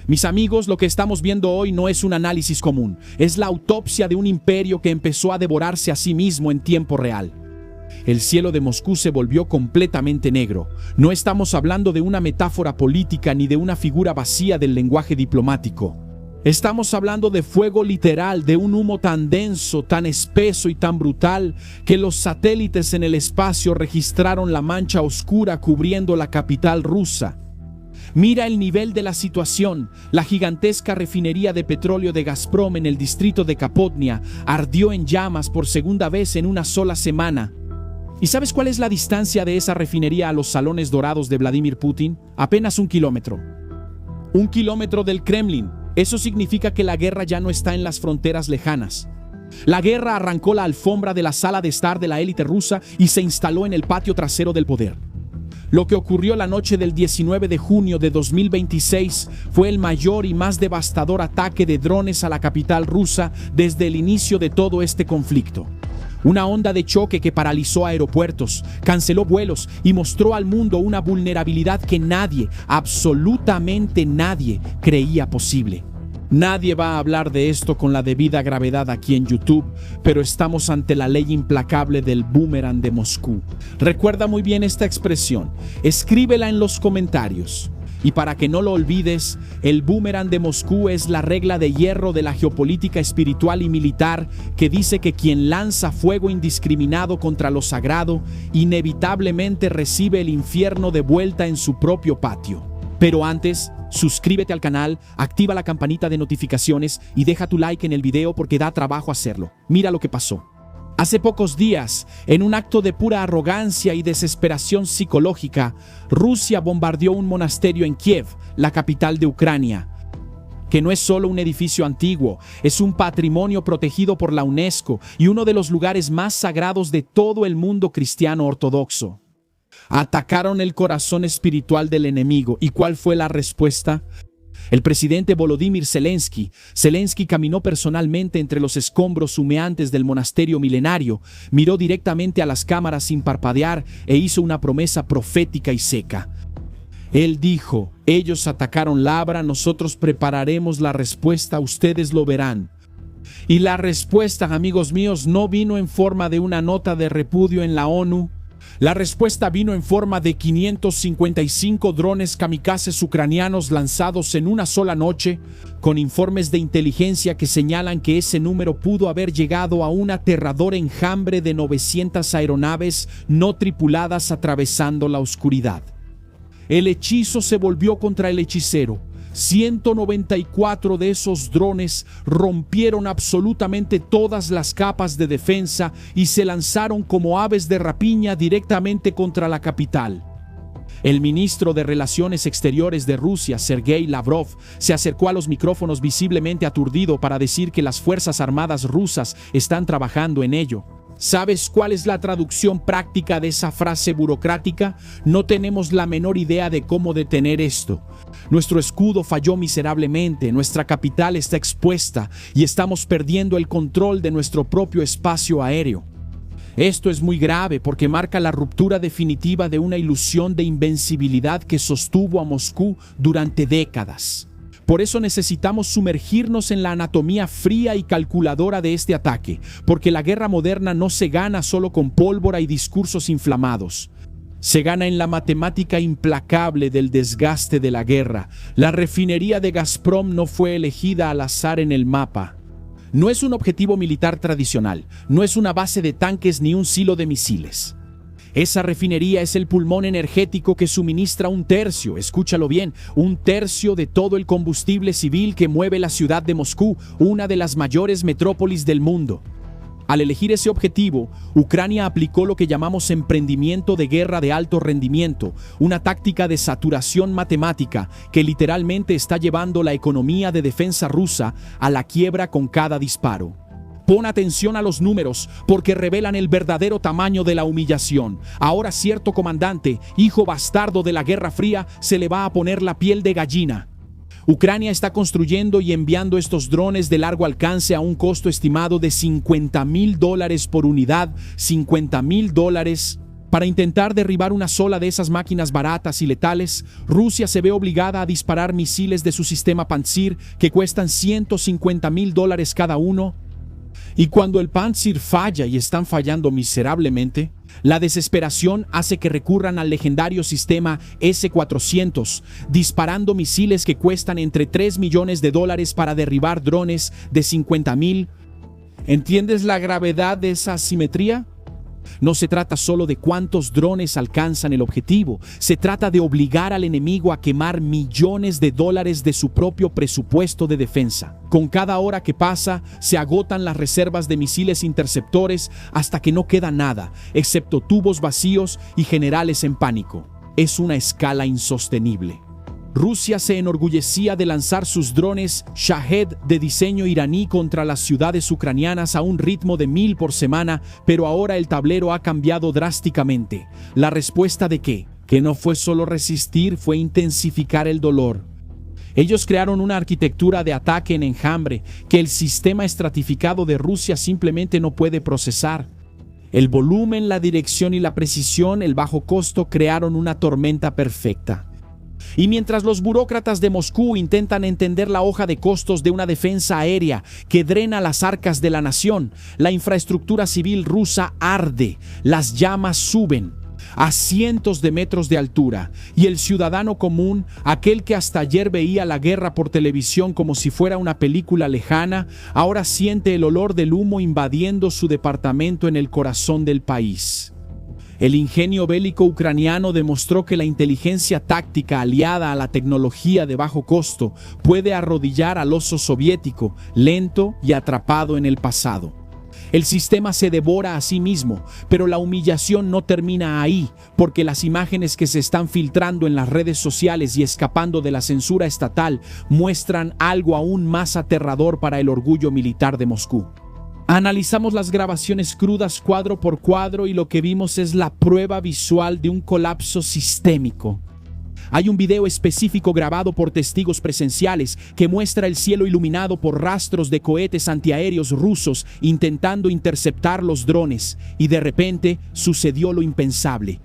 Mis amigos, lo que estamos viendo hoy no es un análisis común, es la autopsia de un imperio que empezó a devorarse a sí mismo en tiempo real. El cielo de Moscú se volvió completamente negro. No estamos hablando de una metáfora política ni de una figura vacía del lenguaje diplomático. Estamos hablando de fuego literal, de un humo tan denso, tan espeso y tan brutal que los satélites en el espacio registraron la mancha oscura cubriendo la capital rusa. Mira el nivel de la situación. La gigantesca refinería de petróleo de Gazprom en el distrito de Kapotnia ardió en llamas por segunda vez en una sola semana. ¿Y sabes cuál es la distancia de esa refinería a los salones dorados de Vladimir Putin? Apenas 1 kilómetro. 1 kilómetro del Kremlin. Eso significa que la guerra ya no está en las fronteras lejanas. La guerra arrancó la alfombra de la sala de estar de la élite rusa y se instaló en el patio trasero del poder. Lo que ocurrió la noche del 19 de junio de 2026 fue el mayor y más devastador ataque de drones a la capital rusa desde el inicio de todo este conflicto. Una onda de choque que paralizó aeropuertos, canceló vuelos y mostró al mundo una vulnerabilidad que nadie, absolutamente nadie, creía posible. Nadie va a hablar de esto con la debida gravedad aquí en YouTube, pero estamos ante la ley implacable del boomerang de Moscú. Recuerda muy bien esta expresión, escríbela en los comentarios. Y para que no lo olvides, el boomerang de Moscú es la regla de hierro de la geopolítica espiritual y militar que dice que quien lanza fuego indiscriminado contra lo sagrado inevitablemente recibe el infierno de vuelta en su propio patio. Pero antes, suscríbete al canal, activa la campanita de notificaciones y deja tu like en el video porque da trabajo hacerlo. Mira lo que pasó. Hace pocos días, en un acto de pura arrogancia y desesperación psicológica, Rusia bombardeó un monasterio en Kiev, la capital de Ucrania, que no es solo un edificio antiguo, es un patrimonio protegido por la UNESCO y uno de los lugares más sagrados de todo el mundo cristiano ortodoxo. Atacaron el corazón espiritual del enemigo. ¿Y cuál fue la respuesta? El presidente Volodymyr Zelensky caminó personalmente entre los escombros humeantes del monasterio milenario, miró directamente a las cámaras sin parpadear e hizo una promesa profética y seca. Él dijo, ellos atacaron Labra, nosotros prepararemos la respuesta, ustedes lo verán. Y la respuesta, amigos míos, no vino en forma de una nota de repudio en la ONU. La respuesta vino en forma de 555 drones kamikazes ucranianos lanzados en una sola noche, con informes de inteligencia que señalan que ese número pudo haber llegado a un aterrador enjambre de 900 aeronaves no tripuladas atravesando la oscuridad. El hechizo se volvió contra el hechicero. 194 de esos drones rompieron absolutamente todas las capas de defensa y se lanzaron como aves de rapiña directamente contra la capital. El ministro de Relaciones Exteriores de Rusia, Sergei Lavrov, se acercó a los micrófonos visiblemente aturdido para decir que las Fuerzas Armadas rusas están trabajando en ello. ¿Sabes cuál es la traducción práctica de esa frase burocrática? No tenemos la menor idea de cómo detener esto. Nuestro escudo falló miserablemente, nuestra capital está expuesta y estamos perdiendo el control de nuestro propio espacio aéreo. Esto es muy grave porque marca la ruptura definitiva de una ilusión de invencibilidad que sostuvo a Moscú durante décadas. Por eso necesitamos sumergirnos en la anatomía fría y calculadora de este ataque, porque la guerra moderna no se gana solo con pólvora y discursos inflamados. Se gana en la matemática implacable del desgaste de la guerra. La refinería de Gazprom no fue elegida al azar en el mapa. No es un objetivo militar tradicional, no es una base de tanques ni un silo de misiles. Esa refinería es el pulmón energético que suministra 1/3, escúchalo bien, 1/3 de todo el combustible civil que mueve la ciudad de Moscú, una de las mayores metrópolis del mundo. Al elegir ese objetivo, Ucrania aplicó lo que llamamos emprendimiento de guerra de alto rendimiento, una táctica de saturación matemática que literalmente está llevando la economía de defensa rusa a la quiebra con cada disparo. Pon atención a los números porque revelan el verdadero tamaño de la humillación. Ahora cierto comandante, hijo bastardo de la Guerra Fría, se le va a poner la piel de gallina. Ucrania está construyendo y enviando estos drones de largo alcance a un costo estimado de $50,000 por unidad, $50,000 Para intentar derribar una sola de esas máquinas baratas y letales, Rusia se ve obligada a disparar misiles de su sistema Pantsir que cuestan $150,000 cada uno. Y cuando el Pantsir falla y están fallando miserablemente, la desesperación hace que recurran al legendario sistema S-400, disparando misiles que cuestan entre $3 millones para derribar drones de 50,000. ¿Entiendes la gravedad de esa asimetría? No se trata solo de cuántos drones alcanzan el objetivo, se trata de obligar al enemigo a quemar millones de dólares de su propio presupuesto de defensa. Con cada hora que pasa, se agotan las reservas de misiles interceptores hasta que no queda nada, excepto tubos vacíos y generales en pánico. Es una escala insostenible. Rusia se enorgullecía de lanzar sus drones Shahed de diseño iraní contra las ciudades ucranianas a un ritmo de 1,000 por semana, pero ahora el tablero ha cambiado drásticamente. ¿La respuesta de qué? Que no fue solo resistir, fue intensificar el dolor. Ellos crearon una arquitectura de ataque en enjambre que el sistema estratificado de Rusia simplemente no puede procesar. El volumen, la dirección y la precisión, el bajo costo crearon una tormenta perfecta. Y mientras los burócratas de Moscú intentan entender la hoja de costos de una defensa aérea que drena las arcas de la nación, la infraestructura civil rusa arde, las llamas suben a cientos de metros de altura, y el ciudadano común, aquel que hasta ayer veía la guerra por televisión como si fuera una película lejana, ahora siente el olor del humo invadiendo su departamento en el corazón del país. El ingenio bélico ucraniano demostró que la inteligencia táctica aliada a la tecnología de bajo costo puede arrodillar al oso soviético, lento y atrapado en el pasado. El sistema se devora a sí mismo, pero la humillación no termina ahí, porque las imágenes que se están filtrando en las redes sociales y escapando de la censura estatal muestran algo aún más aterrador para el orgullo militar de Moscú. Analizamos las grabaciones crudas cuadro por cuadro y lo que vimos es la prueba visual de un colapso sistémico. Hay un video específico grabado por testigos presenciales que muestra el cielo iluminado por rastros de cohetes antiaéreos rusos intentando interceptar los drones, y de repente sucedió lo impensable.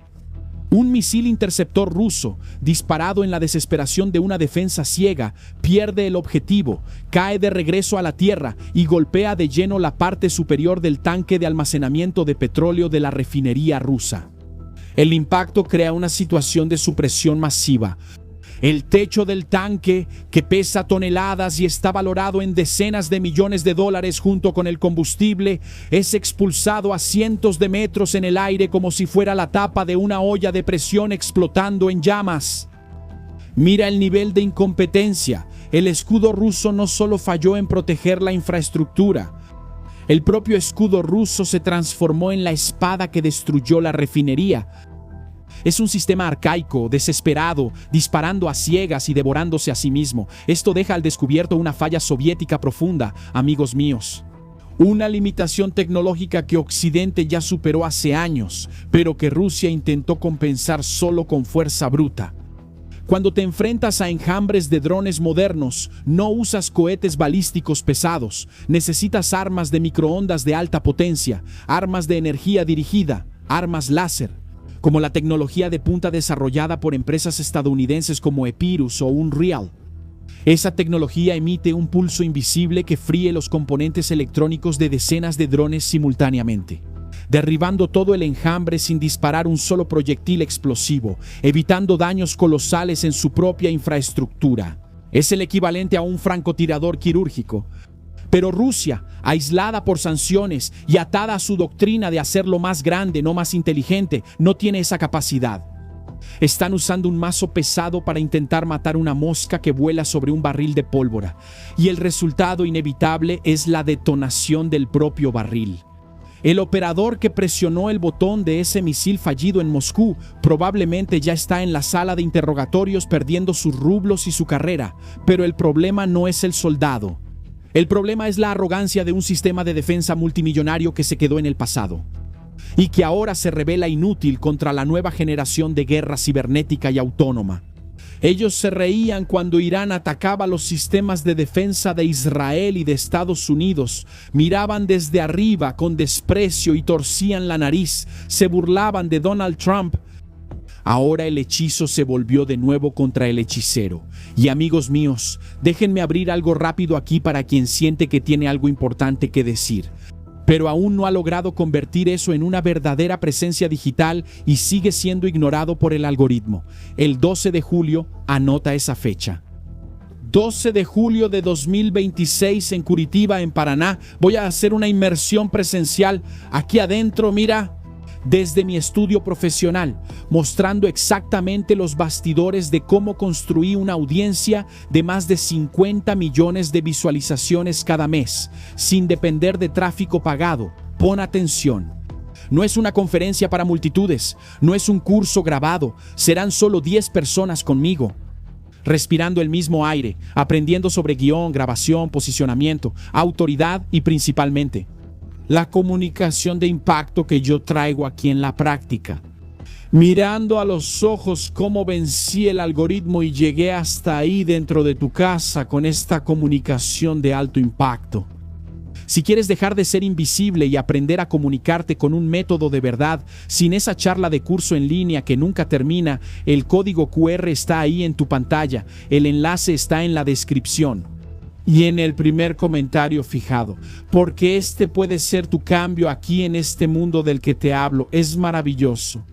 Un misil interceptor ruso, disparado en la desesperación de una defensa ciega, pierde el objetivo, cae de regreso a la tierra y golpea de lleno la parte superior del tanque de almacenamiento de petróleo de la refinería rusa. El impacto crea una situación de supresión masiva. El techo del tanque, que pesa toneladas y está valorado en decenas de millones de dólares junto con el combustible, es expulsado a cientos de metros en el aire como si fuera la tapa de una olla de presión explotando en llamas. Mira el nivel de incompetencia. El escudo ruso no solo falló en proteger la infraestructura. El propio escudo ruso se transformó en la espada que destruyó la refinería. Es un sistema arcaico, desesperado, disparando a ciegas y devorándose a sí mismo. Esto deja al descubierto una falla soviética profunda, amigos míos. Una limitación tecnológica que Occidente ya superó hace años, pero que Rusia intentó compensar solo con fuerza bruta. Cuando te enfrentas a enjambres de drones modernos, no usas cohetes balísticos pesados, necesitas armas de microondas de alta potencia, armas de energía dirigida, armas láser, como la tecnología de punta desarrollada por empresas estadounidenses como Epirus o Unreal. Esa tecnología emite un pulso invisible que fríe los componentes electrónicos de decenas de drones simultáneamente, derribando todo el enjambre sin disparar un solo proyectil explosivo, evitando daños colosales en su propia infraestructura. Es el equivalente a un francotirador quirúrgico. Pero Rusia, aislada por sanciones y atada a su doctrina de hacerlo más grande, no más inteligente, no tiene esa capacidad. Están usando un mazo pesado para intentar matar una mosca que vuela sobre un barril de pólvora, y el resultado inevitable es la detonación del propio barril. El operador que presionó el botón de ese misil fallido en Moscú probablemente ya está en la sala de interrogatorios perdiendo sus rublos y su carrera, pero el problema no es el soldado. El problema es la arrogancia de un sistema de defensa multimillonario que se quedó en el pasado y que ahora se revela inútil contra la nueva generación de guerra cibernética y autónoma. Ellos se reían cuando Irán atacaba los sistemas de defensa de Israel y de Estados Unidos. Miraban desde arriba con desprecio y torcían la nariz. Se burlaban de Donald Trump. Ahora el hechizo se volvió de nuevo contra el hechicero. Y amigos míos, déjenme abrir algo rápido aquí para quien siente que tiene algo importante que decir, pero aún no ha logrado convertir eso en una verdadera presencia digital y sigue siendo ignorado por el algoritmo. El 12 de julio, anota esa fecha. 12 de julio de 2026 en Curitiba, en Paraná. Voy a hacer una inmersión presencial aquí adentro, mira, desde mi estudio profesional, mostrando exactamente los bastidores de cómo construí una audiencia de más de 50 millones de visualizaciones cada mes, sin depender de tráfico pagado. Pon atención. No es una conferencia para multitudes, no es un curso grabado, serán solo 10 personas conmigo, respirando el mismo aire, aprendiendo sobre guión, grabación, posicionamiento, autoridad y principalmente la comunicación de impacto que yo traigo aquí en la práctica. Mirando a los ojos cómo vencí el algoritmo y llegué hasta ahí dentro de tu casa con esta comunicación de alto impacto. Si quieres dejar de ser invisible y aprender a comunicarte con un método de verdad, sin esa charla de curso en línea que nunca termina, el código QR está ahí en tu pantalla, el enlace está en la descripción y en el primer comentario fijado, porque este puede ser tu cambio aquí en este mundo del que te hablo. Es maravilloso.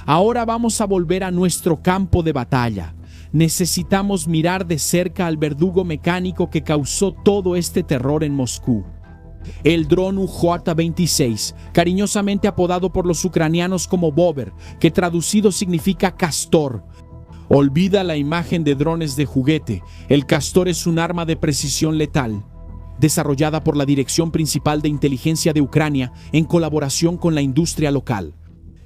Ahora vamos a volver a nuestro campo de batalla. Necesitamos mirar de cerca al verdugo mecánico que causó todo este terror en Moscú. El dron UJ-26, cariñosamente apodado por los ucranianos como Bober, que traducido significa castor. Olvida la imagen de drones de juguete. El castor es un arma de precisión letal, desarrollada por la Dirección Principal de Inteligencia de Ucrania en colaboración con la industria local.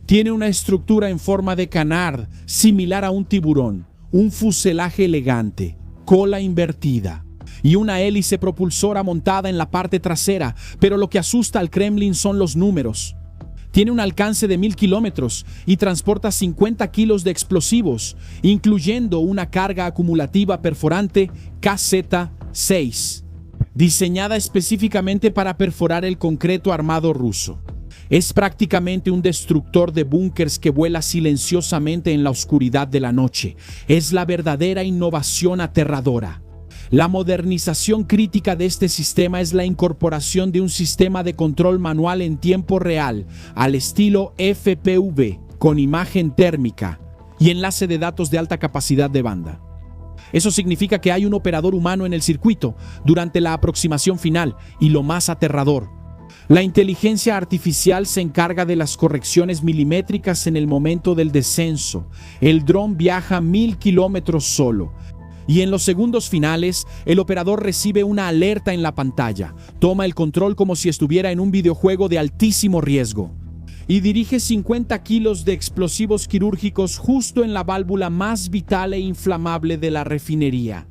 Tiene una estructura en forma de canard, similar a un tiburón, un fuselaje elegante, cola invertida y una hélice propulsora montada en la parte trasera, pero lo que asusta al Kremlin son los números. Tiene un alcance de 1000 kilómetros y transporta 50 kilos de explosivos, incluyendo una carga acumulativa perforante KZ-6, diseñada específicamente para perforar el concreto armado ruso. Es prácticamente un destructor de búnkers que vuela silenciosamente en la oscuridad de la noche. Es la verdadera innovación aterradora. La modernización crítica de este sistema es la incorporación de un sistema de control manual en tiempo real, al estilo FPV, con imagen térmica y enlace de datos de alta capacidad de banda. Eso significa que hay un operador humano en el circuito durante la aproximación final, y lo más aterrador, la inteligencia artificial se encarga de las correcciones milimétricas en el momento del descenso. El dron viaja 1000 kilómetros solo. Y en los segundos finales, el operador recibe una alerta en la pantalla, toma el control como si estuviera en un videojuego de altísimo riesgo y dirige 50 kilos de explosivos quirúrgicos justo en la válvula más vital e inflamable de la refinería.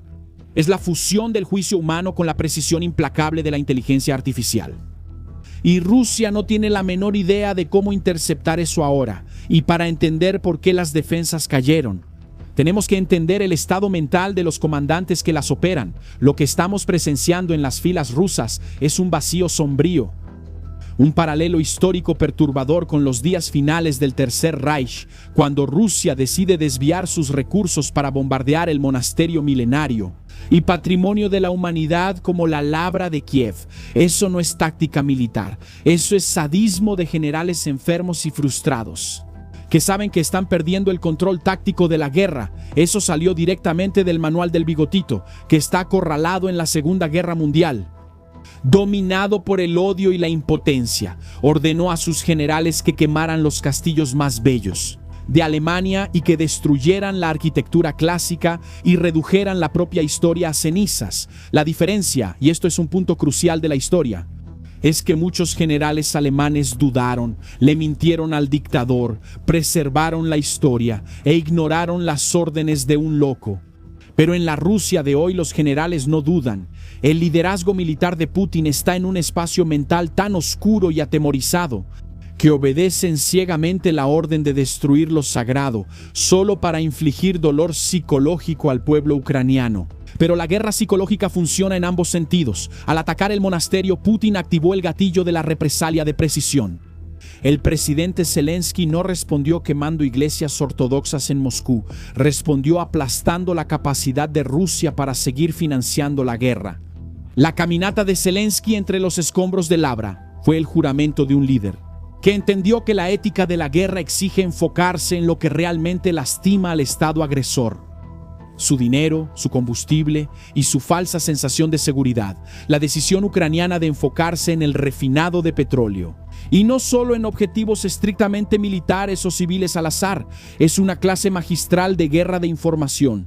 Es la fusión del juicio humano con la precisión implacable de la inteligencia artificial. Y Rusia no tiene la menor idea de cómo interceptar eso ahora, y para entender por qué las defensas cayeron, tenemos que entender el estado mental de los comandantes que las operan. Lo que estamos presenciando en las filas rusas es un vacío sombrío, un paralelo histórico perturbador con los días finales del Tercer Reich, cuando Rusia decide desviar sus recursos para bombardear el monasterio milenario y patrimonio de la humanidad como la Labra de Kiev. Eso no es táctica militar, eso es sadismo de generales enfermos y frustrados, que saben que están perdiendo el control táctico de la guerra. Eso salió directamente del manual del Bigotito, que está acorralado en la Segunda Guerra Mundial. Dominado por el odio y la impotencia, ordenó a sus generales que quemaran los castillos más bellos de Alemania y que destruyeran la arquitectura clásica y redujeran la propia historia a cenizas. La diferencia, y esto es un punto crucial de la historia, es que muchos generales alemanes dudaron, le mintieron al dictador, preservaron la historia e ignoraron las órdenes de un loco. Pero en la Rusia de hoy los generales no dudan. El liderazgo militar de Putin está en un espacio mental tan oscuro y atemorizado que obedecen ciegamente la orden de destruir lo sagrado, solo para infligir dolor psicológico al pueblo ucraniano. Pero la guerra psicológica funciona en ambos sentidos. Al atacar el monasterio, Putin activó el gatillo de la represalia de precisión. El presidente Zelensky no respondió quemando iglesias ortodoxas en Moscú, respondió aplastando la capacidad de Rusia para seguir financiando la guerra. La caminata de Zelensky entre los escombros de Labra fue el juramento de un líder que entendió que la ética de la guerra exige enfocarse en lo que realmente lastima al Estado agresor: su dinero, su combustible y su falsa sensación de seguridad. La decisión ucraniana de enfocarse en el refinado de petróleo, y no solo en objetivos estrictamente militares o civiles al azar, es una clase magistral de guerra de información.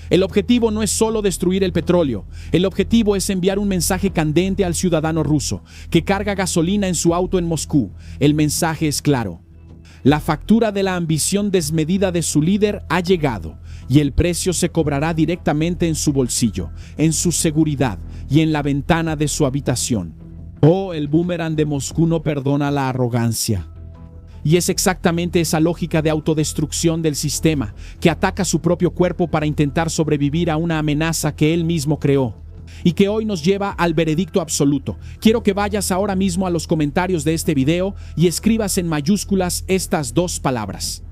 El objetivo no es solo destruir el petróleo, el objetivo es enviar un mensaje candente al ciudadano ruso que carga gasolina en su auto en Moscú. El mensaje es claro: la factura de la ambición desmedida de su líder ha llegado, y el precio se cobrará directamente en su bolsillo, en su seguridad y en la ventana de su habitación. Oh, el boomerang de Moscú no perdona la arrogancia. Y es exactamente esa lógica de autodestrucción del sistema, que ataca su propio cuerpo para intentar sobrevivir a una amenaza que él mismo creó, y que hoy nos lleva al veredicto absoluto. Quiero que vayas ahora mismo a los comentarios de este video y escribas en mayúsculas estas dos palabras: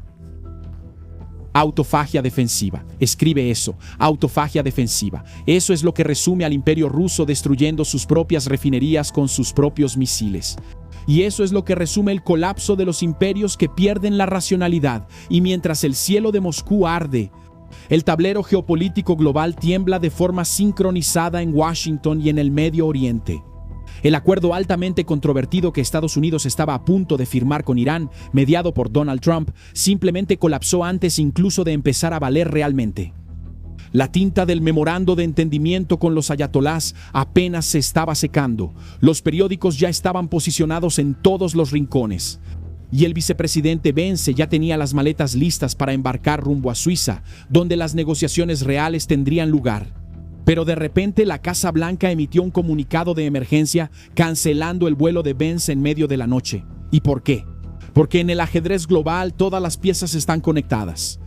autofagia defensiva. Escribe eso: autofagia defensiva. Eso es lo que resume al imperio ruso destruyendo sus propias refinerías con sus propios misiles. Y eso es lo que resume el colapso de los imperios que pierden la racionalidad. Y mientras el cielo de Moscú arde, el tablero geopolítico global tiembla de forma sincronizada en Washington y en el Medio Oriente. El acuerdo altamente controvertido que Estados Unidos estaba a punto de firmar con Irán, mediado por Donald Trump, simplemente colapsó antes incluso de empezar a valer realmente. La tinta del memorando de entendimiento con los ayatolás apenas se estaba secando. Los periódicos ya estaban posicionados en todos los rincones. Y el vicepresidente Vance ya tenía las maletas listas para embarcar rumbo a Suiza, donde las negociaciones reales tendrían lugar. Pero de repente la Casa Blanca emitió un comunicado de emergencia cancelando el vuelo de Vance en medio de la noche. ¿Y por qué? Porque en el ajedrez global todas las piezas están conectadas.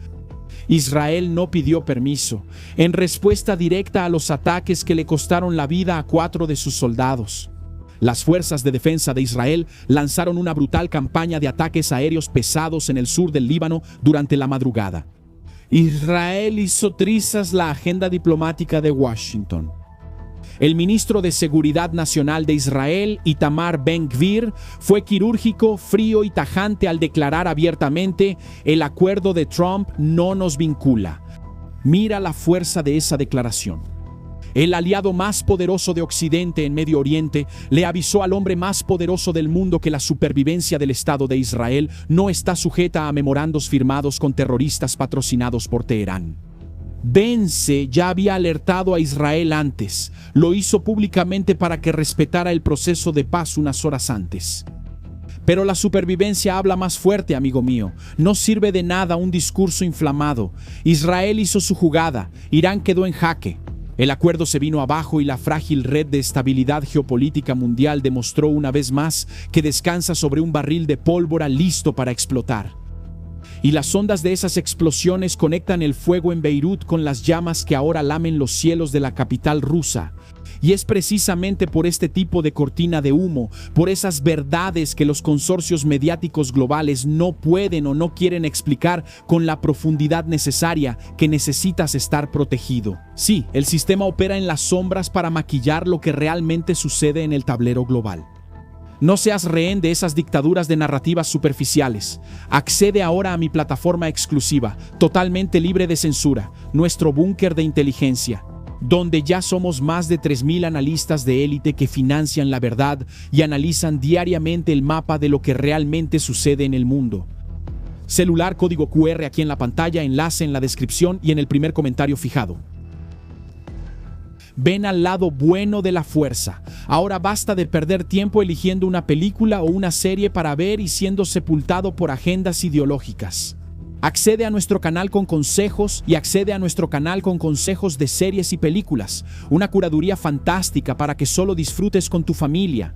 Israel no pidió permiso, en respuesta directa a los ataques que le costaron la vida a 4 de sus soldados. Las fuerzas de defensa de Israel lanzaron una brutal campaña de ataques aéreos pesados en el sur del Líbano durante la madrugada. Israel hizo trizas la agenda diplomática de Washington. El ministro de Seguridad Nacional de Israel, Itamar Ben-Gvir, fue quirúrgico, frío y tajante al declarar abiertamente: el acuerdo de Trump no nos vincula. Mira la fuerza de esa declaración. El aliado más poderoso de Occidente en Medio Oriente le avisó al hombre más poderoso del mundo que la supervivencia del Estado de Israel no está sujeta a memorandos firmados con terroristas patrocinados por Teherán. Vance ya había alertado a Israel antes. Lo hizo públicamente para que respetara el proceso de paz unas horas antes. Pero la supervivencia habla más fuerte, amigo mío. No sirve de nada un discurso inflamado. Israel hizo su jugada. Irán quedó en jaque. El acuerdo se vino abajo y la frágil red de estabilidad geopolítica mundial demostró una vez más que descansa sobre un barril de pólvora listo para explotar. Y las ondas de esas explosiones conectan el fuego en Beirut con las llamas que ahora lamen los cielos de la capital rusa. Y es precisamente por este tipo de cortina de humo, por esas verdades que los consorcios mediáticos globales no pueden o no quieren explicar con la profundidad necesaria, que necesitas estar protegido. Sí, el sistema opera en las sombras para maquillar lo que realmente sucede en el tablero global. No seas rehén de esas dictaduras de narrativas superficiales. Accede ahora a mi plataforma exclusiva, totalmente libre de censura, nuestro búnker de inteligencia, donde ya somos más de 3,000 analistas de élite que financian la verdad y analizan diariamente el mapa de lo que realmente sucede en el mundo. Celular, código QR aquí en la pantalla, enlace en la descripción y en el primer comentario fijado. Ven al lado bueno de la fuerza. Ahora basta de perder tiempo eligiendo una película o una serie para ver y siendo sepultado por agendas ideológicas. Accede a nuestro canal con consejos y accede a nuestro canal con consejos de series y películas. Una curaduría fantástica para que solo disfrutes con tu familia.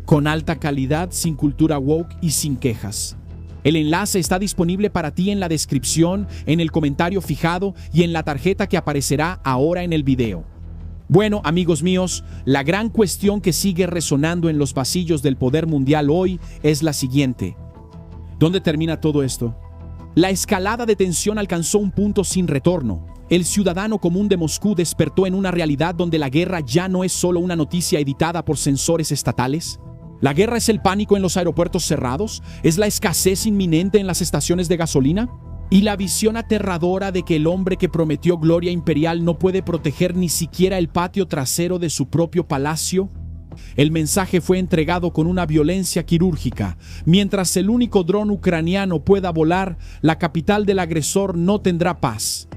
con alta calidad, sin cultura woke y sin quejas. El enlace está disponible para ti en la descripción, en el comentario fijado y en la tarjeta que aparecerá ahora en el video. Bueno, amigos míos, la gran cuestión que sigue resonando en los pasillos del poder mundial hoy es la siguiente. ¿Dónde termina todo esto? La escalada de tensión alcanzó un punto sin retorno. El ciudadano común de Moscú despertó en una realidad donde la guerra ya no es solo una noticia editada por sensores estatales. La guerra es el pánico en los aeropuertos cerrados, es la escasez inminente en las estaciones de gasolina y la visión aterradora de que el hombre que prometió gloria imperial no puede proteger ni siquiera el patio trasero de su propio palacio. El mensaje fue entregado con una violencia quirúrgica. Mientras el único dron ucraniano pueda volar, la capital del agresor no tendrá paz.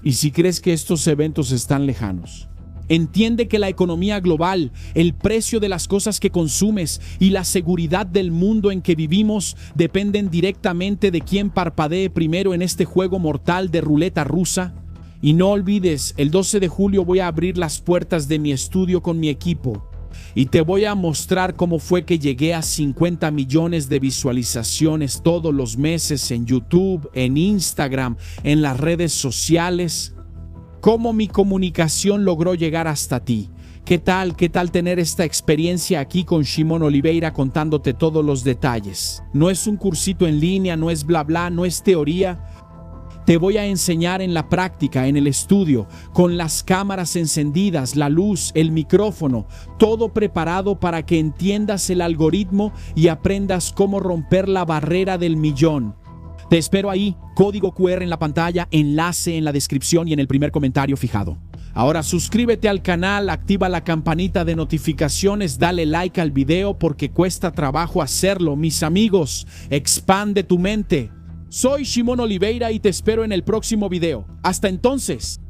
Y si crees que estos eventos están lejanos, entiende que la economía global, el precio de las cosas que consumes y la seguridad del mundo en que vivimos dependen directamente de quién parpadee primero en este juego mortal de ruleta rusa. Y no olvides, el 12 de julio voy a abrir las puertas de mi estudio con mi equipo y te voy a mostrar cómo fue que llegué a 50 millones de visualizaciones todos los meses en YouTube, en Instagram, en las redes sociales. Cómo mi comunicación logró llegar hasta ti. ¿Qué tal tener esta experiencia aquí con Shimon Oliveira contándote todos los detalles? No es un cursito en línea, no es bla bla, no es teoría. Te voy a enseñar en la práctica, en el estudio, con las cámaras encendidas, la luz, el micrófono, todo preparado para que entiendas el algoritmo y aprendas cómo romper la barrera del millón. Te espero ahí, código QR en la pantalla, enlace en la descripción y en el primer comentario fijado. Ahora suscríbete al canal, activa la campanita de notificaciones, dale like al video porque cuesta trabajo hacerlo, mis amigos. Expande tu mente. Soy Shimon Oliveira y te espero en el próximo video. Hasta entonces.